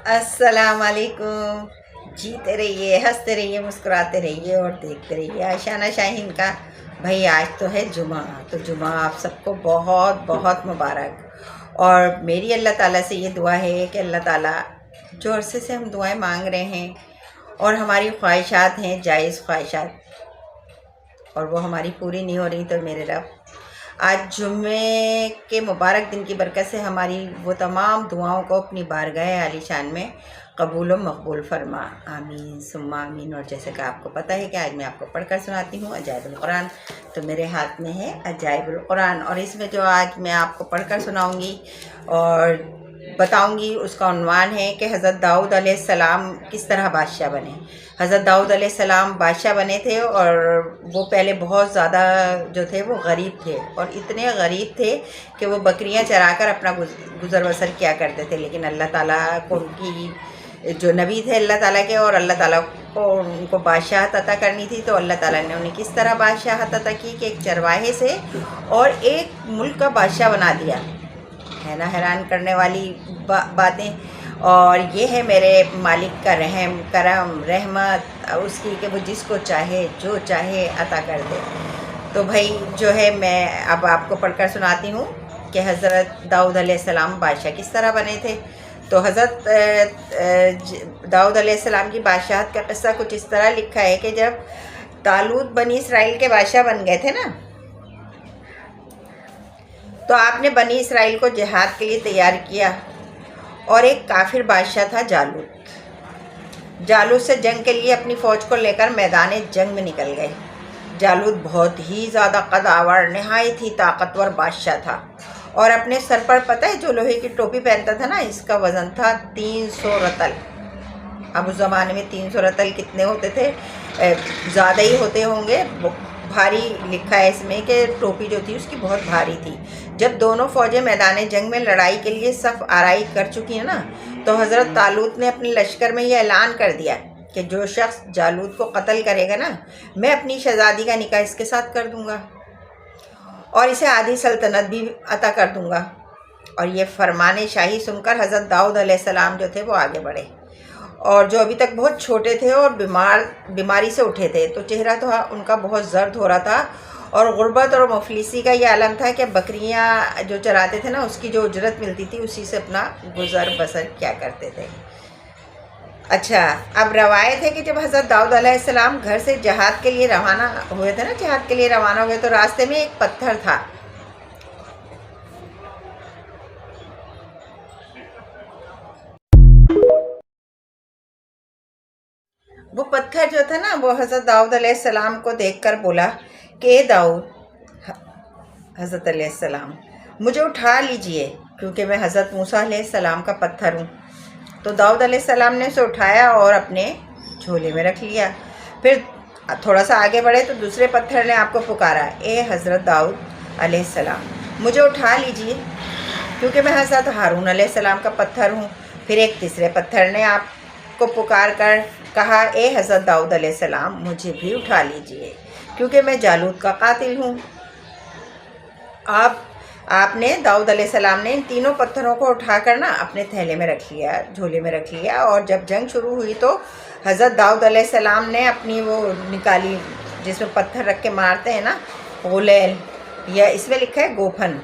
السلام علیکم. جیتے رہیے، ہنستے رہیے، مسکراتے رہیے اور دیکھتے رہیے آشانہ شاہین کا. بھائی آج تو ہے جمعہ، تو جمعہ آپ سب کو بہت بہت مبارک. اور میری اللہ تعالیٰ سے یہ دعا ہے کہ اللہ تعالیٰ جو عرصے سے ہم دعائیں مانگ رہے ہیں اور ہماری خواہشات ہیں جائز خواہشات، اور وہ ہماری پوری نہیں ہو رہی، تو میرے رب آج جمعے کے مبارک دن کی برکت سے ہماری وہ تمام دعاؤں کو اپنی بارگاہ عالی شان میں قبول و مقبول فرما. آمین ثم آمین. اور جیسے کہ آپ کو پتہ ہے کہ آج میں آپ کو پڑھ کر سناتی ہوں عجائب القرآن. تو میرے ہاتھ میں ہے عجائب القرآن، اور اس میں جو آج میں آپ کو پڑھ کر سناؤں گی اور بتاؤں گی اس کا عنوان ہے کہ حضرت داؤد علیہ السلام کس طرح بادشاہ بنے. حضرت داؤد علیہ السلام بادشاہ بنے تھے، اور وہ پہلے بہت زیادہ جو تھے وہ غریب تھے، اور اتنے غریب تھے کہ وہ بکریاں چرا کر اپنا گزر بسر کیا کرتے تھے. لیکن اللہ تعالیٰ کو ان کی جو نبی تھے اللہ تعالیٰ کے، اور اللہ تعالیٰ کو ان کو بادشاہت عطا کرنی تھی، تو اللہ تعالیٰ نے انہیں کس طرح بادشاہت عطا کی کہ ایک چرواہے سے اور ایک ملک کا بادشاہ بنا دیا. ہے نا حیران کرنے والی باتیں. اور یہ ہے میرے مالک کا رحم کرم رحمت اس کی کہ وہ جس کو چاہے جو چاہے عطا کر دے. تو بھائی جو ہے میں اب آپ کو پڑھ کر سناتی ہوں کہ حضرت داؤد علیہ السلام بادشاہ کس طرح بنے تھے. تو حضرت داؤد علیہ السلام کی بادشاہت کا قصہ کچھ اس طرح لکھا ہے کہ جب طالوت بنی اسرائیل کے بادشاہ بن گئے تھے نا، تو آپ نے بنی اسرائیل کو جہاد کے لیے تیار کیا، اور ایک کافر بادشاہ تھا جالوت. جالوت سے جنگ کے لیے اپنی فوج کو لے کر میدان جنگ میں نکل گئے. جالوت بہت ہی زیادہ قدآور نہایت ہی طاقتور بادشاہ تھا، اور اپنے سر پر پتہ ہے جو لوہے کی ٹوپی پہنتا تھا نا، اس کا وزن تھا 300 رتل. اب اس زمانے میں 300 رتل کتنے ہوتے تھے؟ زیادہ ہی ہوتے ہوں گے. بھاری لکھا ہے اس میں کہ ٹوپی جو تھی اس کی بہت بھاری تھی. جب دونوں فوجیں میدان جنگ میں لڑائی کے لیے صف آرائی کر چکی ہیں نا، تو حضرت طالوت نے اپنے لشکر میں یہ اعلان کر دیا کہ جو شخص جالوت کو قتل کرے گا نا، میں اپنی شہزادی کا نکاح اس کے ساتھ کر دوں گا، اور اسے آدھی سلطنت بھی عطا کر دوں گا. اور یہ فرمان شاہی سن کر حضرت داؤد علیہ السلام جو تھے وہ آگے بڑھے، اور جو ابھی تک بہت چھوٹے تھے اور بیماری سے اٹھے تھے، تو چہرہ تو ان کا بہت زرد ہو رہا تھا، اور غربت اور مفلسی کا یہ عالم تھا کہ بکریاں جو چراتے تھے نا، اس کی جو اجرت ملتی تھی اسی سے اپنا گزر بسر کیا کرتے تھے. اچھا، اب روایت ہے کہ جب حضرت داؤد علیہ السلام گھر سے جہاد کے لیے روانہ ہوئے تھے نا، جہاد کے لیے روانہ ہوئے، تو راستے میں ایک پتھر تھا. وہ پتھر جو تھا نا، وہ حضرت داؤد علیہ السلام کو دیکھ کر بولا کہ اے داؤد، حضرت علیہ السلام مجھے اٹھا لیجئے، کیونکہ میں حضرت موسیٰ علیہ السلام کا پتھر ہوں. تو داؤد علیہ السلام نے اسے اٹھایا اور اپنے جھولے میں رکھ لیا. پھر تھوڑا سا آگے بڑھے تو دوسرے پتھر نے آپ کو پکارا، اے حضرت داؤد علیہ السلام مجھے اٹھا لیجئے، کیونکہ میں حضرت ہارون علیہ السلام کا پتھر ہوں. پھر ایک تیسرے پتھر نے آپ کو پکار کر کہا، اے حضرت داؤد علیہ السلام مجھے بھی اٹھا لیجئے، کیونکہ میں جالوت کا قاتل ہوں. آپ نے داؤد علیہ السلام نے ان تینوں پتھروں کو اٹھا کر نا اپنے تھیلے میں رکھ لیا، جھولے میں رکھ لیا. اور جب جنگ شروع ہوئی تو حضرت داؤد علیہ السلام نے اپنی وہ نکالی جس میں پتھر رکھ کے مارتے ہیں نا، غلیل، یا اس میں لکھا ہے گوپھن.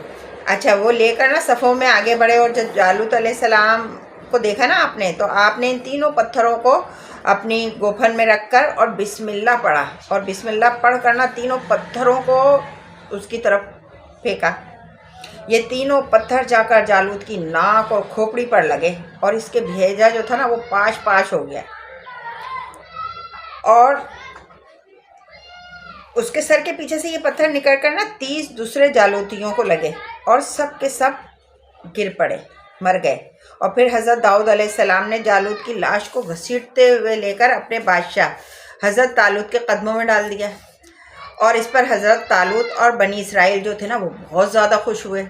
اچھا، وہ لے کر نا صفوں میں آگے بڑھے، اور جب جالوت علیہ السلام کو دیکھا نا آپ نے، تو آپ نے ان تینوں پتھروں کو اپنی گوپھن میں رکھ کر اور بسم اللہ پڑھا، اور بسم اللہ پڑھ کر نا تینوں پتھروں کو اس کی طرف پھینکا. یہ تینوں پتھر جا کر جالوت کی ناک اور کھوپڑی پر لگے، اور اس کے بھیجا جو تھا نا وہ پاش پاش ہو گیا، اور اس کے سر کے پیچھے سے یہ پتھر نکل کر نا 30 دوسرے جالوتیوں کو لگے، اور سب کے سب گر پڑے، مر گئے. اور پھر حضرت داؤد علیہ السلام نے جالوت کی لاش کو گھسیٹتے ہوئے لے کر اپنے بادشاہ حضرت طالوت کے قدموں میں ڈال دیا. اور اس پر حضرت طالوت اور بنی اسرائیل جو تھے نا وہ بہت زیادہ خوش ہوئے،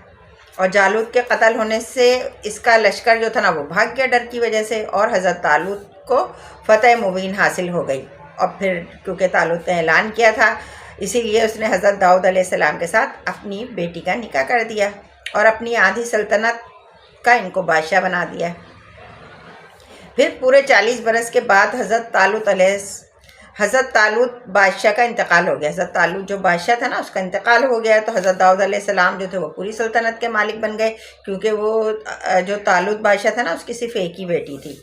اور جالوت کے قتل ہونے سے اس کا لشکر جو تھا نا وہ بھاگ گیا ڈر کی وجہ سے، اور حضرت طالوت کو فتح مبین حاصل ہو گئی. اور پھر کیونکہ طالوت نے اعلان کیا تھا، اسی لیے اس نے حضرت داؤد علیہ السلام کے ساتھ اپنی بیٹی کا نکاح کر دیا، اور اپنی آدھی سلطنت کا ان کو بادشاہ بنا دیا. پھر پورے 40 برس کے بعد حضرت طالوت بادشاہ کا انتقال ہو گیا. حضرت طالوت جو بادشاہ تھا نا اس کا انتقال ہو گیا، تو حضرت داؤد علیہ السلام جو تھے وہ پوری سلطنت کے مالک بن گئے، کیونکہ وہ جو طالوت بادشاہ تھا نا اس کی صرف ایک ہی بیٹی تھی.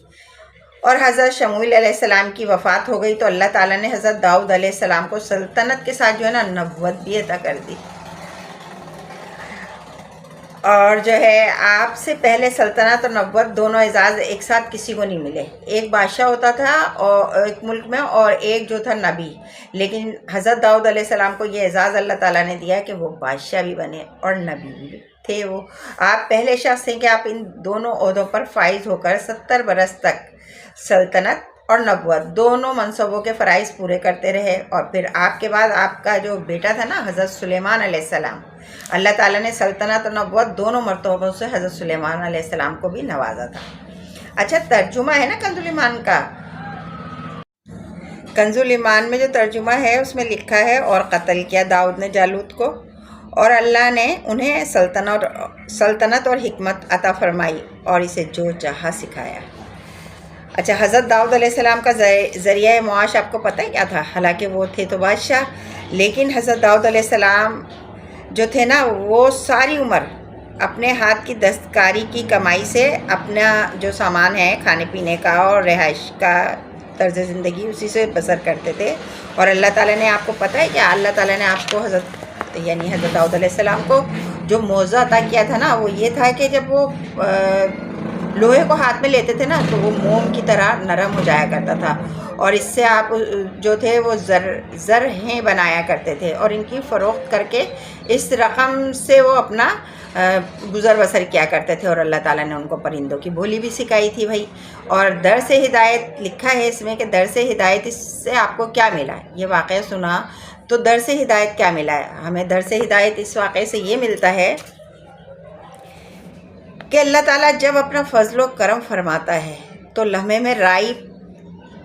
اور حضرت شموئیل علیہ السلام کی وفات ہو گئی تو اللہ تعالیٰ نے حضرت داؤد علیہ السلام کو سلطنت کے ساتھ جو ہے نا نبوت بھی عطا کر دی. اور جو ہے آپ سے پہلے سلطنت اور نبوت دونوں اعزاز ایک ساتھ کسی کو نہیں ملے. ایک بادشاہ ہوتا تھا اور ایک ملک میں، اور ایک جو تھا نبی. لیکن حضرت داؤد علیہ السلام کو یہ اعزاز اللہ تعالیٰ نے دیا کہ وہ بادشاہ بھی بنے اور نبی بھی تھے. وہ آپ پہلے شخص تھے کہ آپ ان دونوں عہدوں پر فائز ہو کر 70 برس تک سلطنت اور نبوت دونوں منصبوں کے فرائض پورے کرتے رہے. اور پھر آپ کے بعد آپ کا جو بیٹا تھا نا حضرت سلیمان علیہ السلام، اللہ تعالیٰ نے سلطنت اور نبوت دونوں مرتبوں سے حضرت سلیمان علیہ السلام کو بھی نوازا تھا. اچھا، ترجمہ ہے نا کنز الایمان کا. کنز الایمان میں جو ترجمہ ہے اس میں لکھا ہے، اور قتل کیا داؤد نے جالوت کو، اور اللہ نے انہیں سلطنت اور حکمت عطا فرمائی اور اسے جو چاہا سکھایا. اچھا، حضرت داؤد علیہ السلام کا ذریعہ معاش آپ کو پتہ ہے کیا تھا؟ حالانکہ وہ تھے تو بادشاہ، لیکن حضرت داؤد علیہ السلام جو تھے نا وہ ساری عمر اپنے ہاتھ کی دستکاری کی کمائی سے اپنا جو سامان ہے کھانے پینے کا اور رہائش کا طرز زندگی اسی سے بسر کرتے تھے. اور اللہ تعالیٰ نے آپ کو پتہ ہے کہ اللہ تعالیٰ نے آپ کو حضرت داؤد علیہ السلام کو جو معجزہ عطا کیا تھا نا وہ یہ تھا کہ جب وہ لوہے کو ہاتھ میں لیتے تھے نا تو وہ موم کی طرح نرم ہو جایا کرتا تھا، اور اس سے آپ جو تھے وہ زرہیں بنایا کرتے تھے، اور ان کی فروخت کر کے اس رقم سے وہ اپنا گزر بسر کیا کرتے تھے. اور اللہ تعالیٰ نے ان کو پرندوں کی بولی بھی سکھائی تھی بھائی. اور درس ہدایت لکھا ہے اس میں کہ درس ہدایت اس سے آپ کو کیا ملا. یہ واقعہ سنا تو درس ہدایت کیا ملا ہے ہمیں؟ درس ہدایت اس واقعے سے یہ ملتا ہے کہ اللہ تعالیٰ جب اپنا فضل و کرم فرماتا ہے تو لمحے میں رائی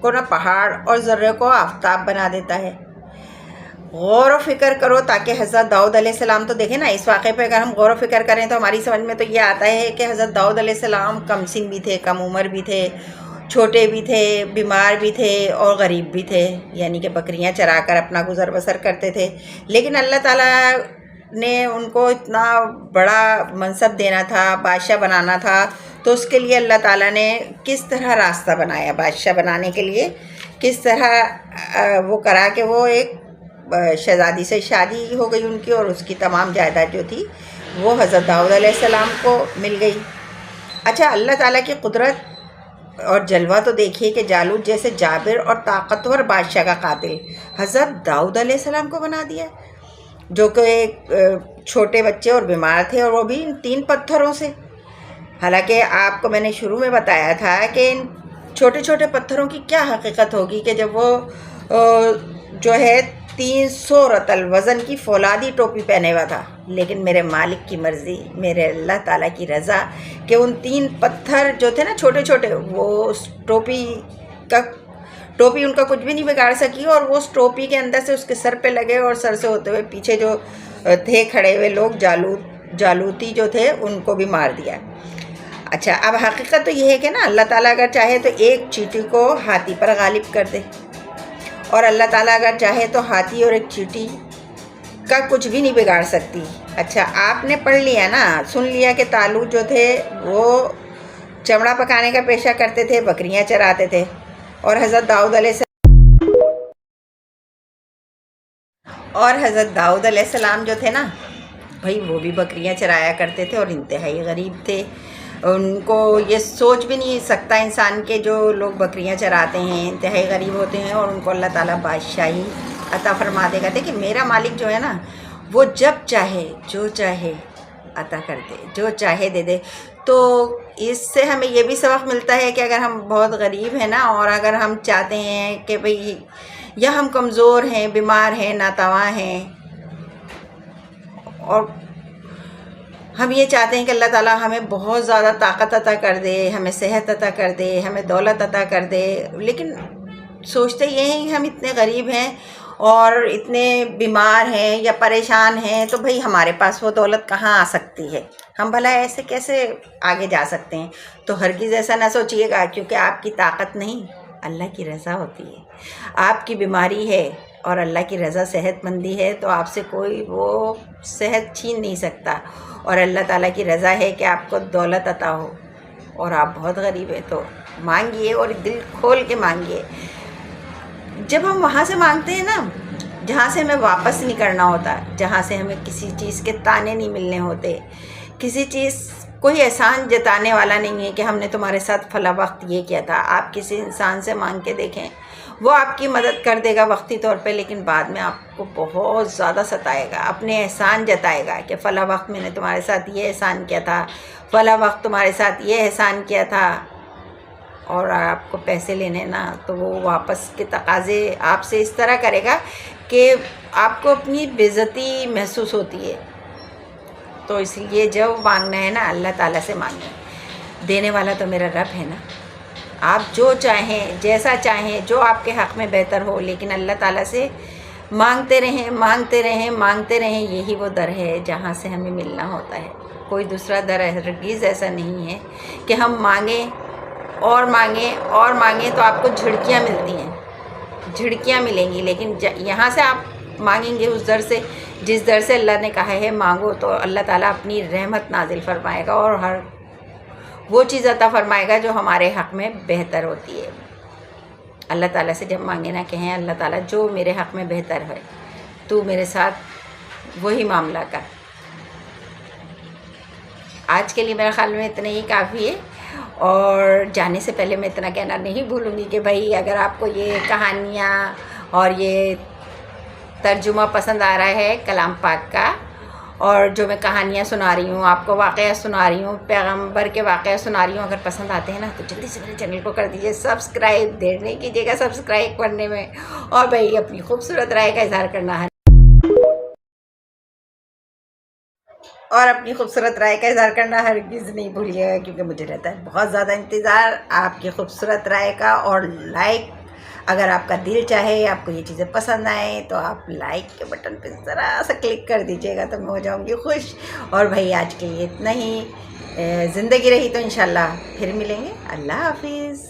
کو نہ پہاڑ اور ذرے کو آفتاب بنا دیتا ہے. غور و فکر کرو تاکہ حضرت داؤد علیہ السلام تو دیکھیں نا، اس واقعے پہ اگر ہم غور و فکر کریں تو ہماری سمجھ میں تو یہ آتا ہے کہ حضرت داؤد علیہ السلام کم سن بھی تھے، کم عمر بھی تھے، چھوٹے بھی تھے، بیمار بھی تھے اور غریب بھی تھے، یعنی کہ بکریاں چرا کر اپنا گزر بسر کرتے تھے. لیکن اللہ تعالیٰ نے ان کو اتنا بڑا منصب دینا تھا، بادشاہ بنانا تھا، تو اس کے لیے اللہ تعالیٰ نے کس طرح راستہ بنایا بادشاہ بنانے کے لیے، کس طرح وہ کرا کہ وہ ایک شہزادی سے شادی ہو گئی ان کی، اور اس کی تمام جائیداد جو تھی وہ حضرت داؤد علیہ السلام کو مل گئی. اچھا، اللہ تعالیٰ کی قدرت اور جلوہ تو دیکھیے کہ جالوت جیسے جابر اور طاقتور بادشاہ کا قاتل حضرت داؤد علیہ السلام کو بنا دیا، جو کہ ایک چھوٹے بچے اور بیمار تھے، اور وہ بھی ان 3 پتھروں سے. حالانکہ آپ کو میں نے شروع میں بتایا تھا کہ ان چھوٹے چھوٹے پتھروں کی کیا حقیقت ہوگی کہ جب وہ جو ہے 300 رطل وزن کی فولادی ٹوپی پہنے ہوا تھا، لیکن میرے مالک کی مرضی، میرے اللہ تعالیٰ کی رضا کہ ان 3 پتھر جو تھے نا چھوٹے چھوٹے، وہ اس ٹوپی ان کا کچھ بھی نہیں بگاڑ سکی، اور وہ اس ٹوپی کے اندر سے اس کے سر پہ لگے، اور سر سے ہوتے ہوئے پیچھے جو تھے کھڑے ہوئے لوگ جالوتی جو تھے ان کو بھی مار دیا. اچھا، اب حقیقت تو یہ ہے کہ نا اللہ تعالیٰ اگر چاہے تو ایک چیٹی کو ہاتھی پر غالب کر دے، اور اللہ تعالیٰ اگر چاہے تو ہاتھی اور ایک چیٹی کا کچھ بھی نہیں بگاڑ سکتی. اچھا، آپ نے پڑھ لیا نا، سن لیا کہ طالوت جو تھے وہ چمڑا پکانے کا پیشہ کرتے تھے، بکریاں چراتے تھے، اور حضرت داؤد علیہ السلام جو تھے نا بھائی وہ بھی بکریاں چرایا کرتے تھے، اور انتہائی غریب تھے. ان کو یہ سوچ بھی نہیں سکتا انسان کے جو لوگ بکریاں چراتے ہیں انتہائی غریب ہوتے ہیں، اور ان کو اللہ تعالیٰ بادشاہی عطا فرما دے گا. کہ میرا مالک جو ہے نا وہ جب چاہے جو چاہے عطا کر دے، جو چاہے دے دے. تو اس سے ہمیں یہ بھی سبق ملتا ہے کہ اگر ہم بہت غریب ہیں نا، اور اگر ہم چاہتے ہیں کہ بھئی یا ہم کمزور ہیں، بیمار ہیں، ناتواں ہیں، اور ہم یہ چاہتے ہیں کہ اللہ تعالیٰ ہمیں بہت زیادہ طاقت عطا کر دے، ہمیں صحت عطا کر دے، ہمیں دولت عطا کر دے، لیکن سوچتے یہ ہیں کہ ہم اتنے غریب ہیں اور اتنے بیمار ہیں یا پریشان ہیں، تو بھئی ہمارے پاس وہ دولت کہاں آ سکتی ہے؟ ہم بھلا ایسے کیسے آگے جا سکتے ہیں؟ تو ہرگز ایسا نہ سوچیے گا، کیونکہ آپ کی طاقت نہیں، اللہ کی رضا ہوتی ہے۔ آپ کی بیماری ہے اور اللہ کی رضا صحت مندی ہے، تو آپ سے کوئی وہ صحت چھین نہیں سکتا، اور اللہ تعالیٰ کی رضا ہے کہ آپ کو دولت عطا ہو، اور آپ بہت غریب ہیں تو مانگیے، اور دل کھول کے مانگیے۔ جب ہم وہاں سے مانگتے ہیں نا جہاں سے ہمیں واپس نہیں کرنا ہوتا، جہاں سے ہمیں کسی چیز کے تانے نہیں ملنے ہوتے، کسی چیز کوئی احسان جتانے والا نہیں ہے کہ ہم نے تمہارے ساتھ فلاں وقت یہ کیا تھا۔ آپ کسی انسان سے مانگ کے دیکھیں، وہ آپ کی مدد کر دے گا وقتی طور پہ، لیکن بعد میں آپ کو بہت زیادہ ستائے گا، اپنے احسان جتائے گا کہ فلاں وقت میں نے تمہارے ساتھ یہ احسان کیا تھا، فلاں وقت تمہارے ساتھ یہ احسان کیا تھا۔ اور آپ کو پیسے لینے نا، تو وہ واپس کے تقاضے آپ سے اس طرح کرے گا کہ آپ کو اپنی بے عزتی محسوس ہوتی ہے۔ تو اس لیے جب مانگنا ہے نا اللہ تعالیٰ سے مانگیں، دینے والا تو میرا رب ہے نا۔ آپ جو چاہیں، جیسا چاہیں، جو آپ کے حق میں بہتر ہو، لیکن اللہ تعالیٰ سے مانگتے رہیں، مانگتے رہیں، مانگتے رہیں۔ یہی وہ در ہے جہاں سے ہمیں ملنا ہوتا ہے، کوئی دوسرا در ہرگز ایسا نہیں ہے کہ ہم مانگیں اور مانگیں اور مانگیں تو آپ کو جھڑکیاں ملتی ہیں، جھڑکیاں ملیں گی، لیکن یہاں سے آپ مانگیں گے اس در سے جس در سے اللہ نے کہا ہے مانگو، تو اللہ تعالیٰ اپنی رحمت نازل فرمائے گا، اور ہر وہ چیز عطا فرمائے گا جو ہمارے حق میں بہتر ہوتی ہے۔ اللہ تعالیٰ سے جب مانگے نا کہیں اللہ تعالیٰ جو میرے حق میں بہتر ہے تو میرے ساتھ وہی معاملہ کر۔ آج کے لیے میرے خیال میں اتنا ہی کافی ہے، اور جانے سے پہلے میں اتنا کہنا نہیں بھولوں گی کہ بھائی اگر آپ کو یہ کہانیاں اور یہ ترجمہ پسند آ رہا ہے کلام پاک کا، اور جو میں کہانیاں سنا رہی ہوں، آپ کو واقعہ سنا رہی ہوں، پیغمبر کے واقعہ سنا رہی ہوں، اگر پسند آتے ہیں نا تو جلدی سے میرے چینل کو کر دیجیے سبسکرائب، دیر نہیں کیجیے گا سبسکرائب کرنے میں، اور بھائی اپنی خوبصورت رائے کا اظہار کرنا ہے، اور اپنی خوبصورت رائے کا اظہار کرنا ہرگز نہیں بھولیے گا، کیونکہ مجھے رہتا ہے بہت زیادہ انتظار آپ کی خوبصورت رائے کا، اور لائک اگر آپ کا دل چاہے، آپ کو یہ چیزیں پسند آئیں تو آپ لائک کے بٹن پہ ذرا سا کلک کر دیجیے گا، تو میں ہو جاؤں گی خوش۔ اور بھائی آج کے لیے اتنا ہی، زندگی رہی تو انشاءاللہ پھر ملیں گے۔ اللہ حافظ۔